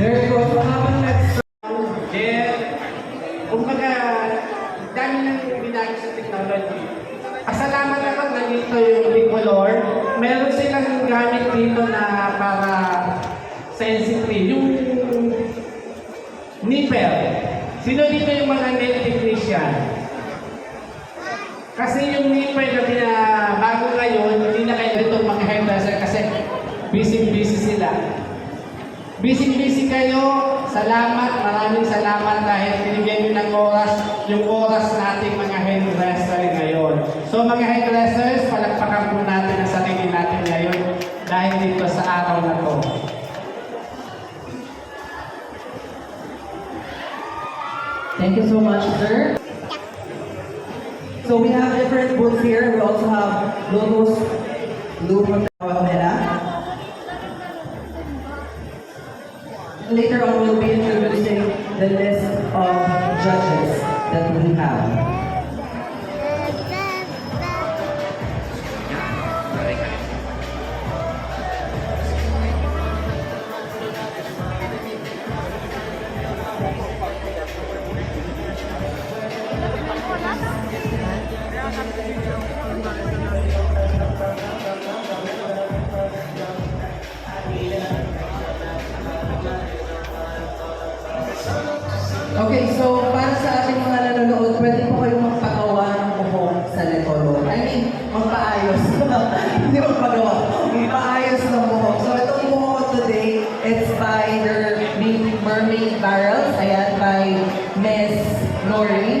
There you go. So habang then, kumbaga, dami nang ginagawa sa technology. Pasalamat naman na dito yung Bicolor. Meron silang gamit dito na para sensitive. Yung nipple. Sino dito yung mga nail technician? Kasi yung nipple na bago ngayon, hindi na kayo itong mga hairdresser kasi busy-busy sila. Busy-busy kayo. Salamat, maraming salamat dahil binigyan nyo ng oras, yung oras nating mga hairdresser ngayon. So mga hairdressers, palagpakan po natin ang sarili natin ngayon dahil dito sa araw na to. Thank you so much, sir. So we have different booths here. We also have logos, Lou Pamela. Later on, we'll be introducing the list of judges that we have. Okay, so para sa ating mga nanonood, pwede po kayong magpagawa ng buhok sa Letolo. I mean, magpaayos. Hindi magpagawa. Magpaayos ng buhok. So itong buhok today, it's by their Mermaid Barrels. Ayan, by Miss Lori.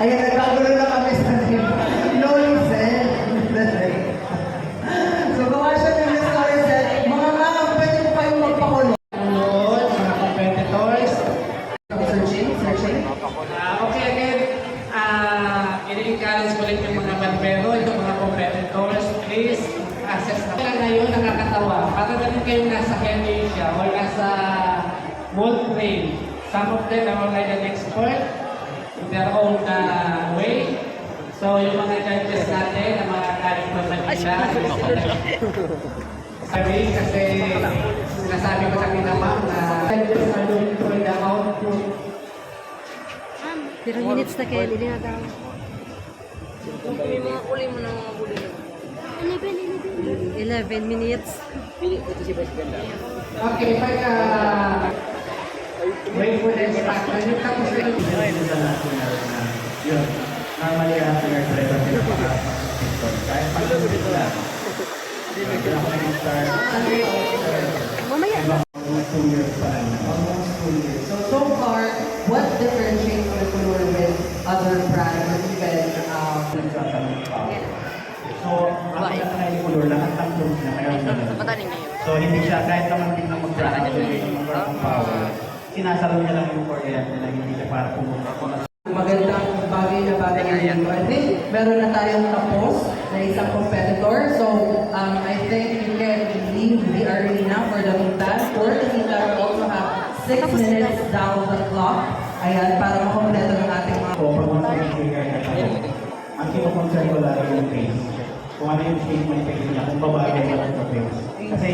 Ayan, nagkagulo na kami sa name. Lori said. That's right. So gawa siya ng Miss Lori said, mga ma'am, pwede po kayong magpakulo. Mga competitors. Searching. Okay, again, ini-encourage ko rin yung mga barbero, yung mga competitors, please access na. Kaya ngayon, nakakatawa. Para ganun kayong nasa Asia or nasa World Trade. Some of them are already an expert in their own way. So, yung mga judges natin, ang mga galing from Manila, sabi kasi sinasabi ko sa kinamang na judges are looking for the output. 0 minutes na kayo, hindi na daw. May mga uli mo na mga uli. 11 minutes. Okay, pagka wait for the instruction, yung tapos na yung yun. Normally, after your driver, kahit pag-ulit lang. Hindi ako nag-start. Mamaya. Almost 2 years pa lang. Almost 2 years. So far, what differentiates Bicolor with other brands or even So, ang pinaka color lahat ng tools na mayroon na. So, hindi siya, kahit naman din ng mag-activate ng power, sinasalo niya lang yung kuryente na hindi siya para pumunta. magandang bagay na dito. I think meron na tayong tapos na isang competitor. So, I think you can leave the arena for the meantime. For the meantime, we also have 6 minutes down the clock. Ayan, para makompleto ng ating mga... So, pag mag-trigger ka siya, ang kino-concern ko lagi yung face. Kung ano yung shape ng face niya, kung babae ba sa face. Kasi,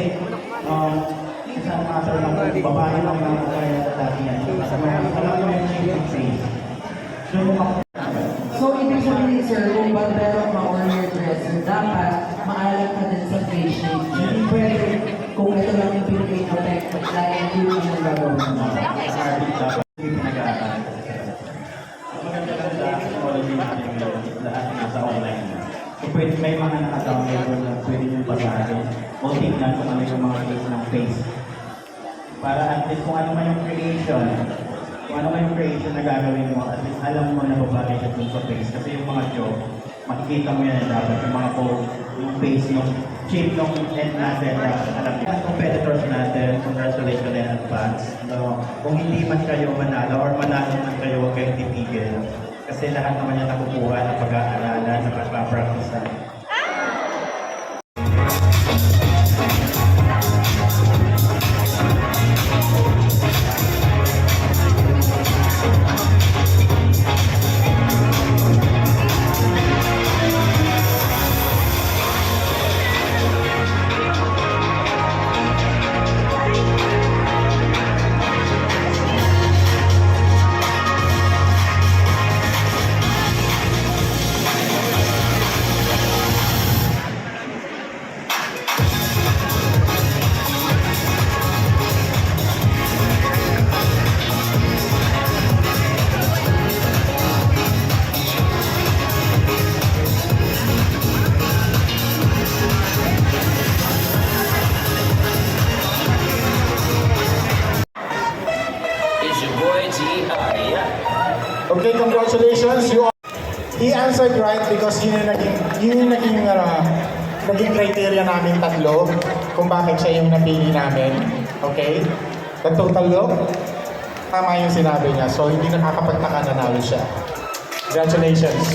isang matter lang kung babae lang ang kaya lagi yan. Alam mo yung shape ng face. So, ibig sabihin, sir, kung barbero ka or hairdresser, dapat maalam ka din sa face shape. Hindi pwede kung ito lang yung pinagay na effect, dahil hindi mo yung gagawin mo. Maganda lang sa technology natin ngayon, lahat nasa online na. So pwede may mga naka-download na pwede nyo basahin o tignan kung ano yung mga case ng face. Para at least kung ano man yung creation, kung ano man yung creation na gagawin mo, at least alam mo na babagay siya dun sa face. Kasi yung mga joke, makikita mo yan dapat yung mga pose, yung face, yung shape ng head natin, alam niyo. Ang competitors natin, congratulations in advance. No, kung hindi man kayo manalo or manalo man kayo, huwag kayong titigil. Kasi lahat naman yan nakukuha ng pag-aaralan, ng pag-practice. Congratulations, he answered right because yun yung naging criteria namin tatlo kung bakit siya yung napili namin. Okay? The total look, tama yung sinabi niya. So, hindi nakakapagtaka na namin siya. Congratulations.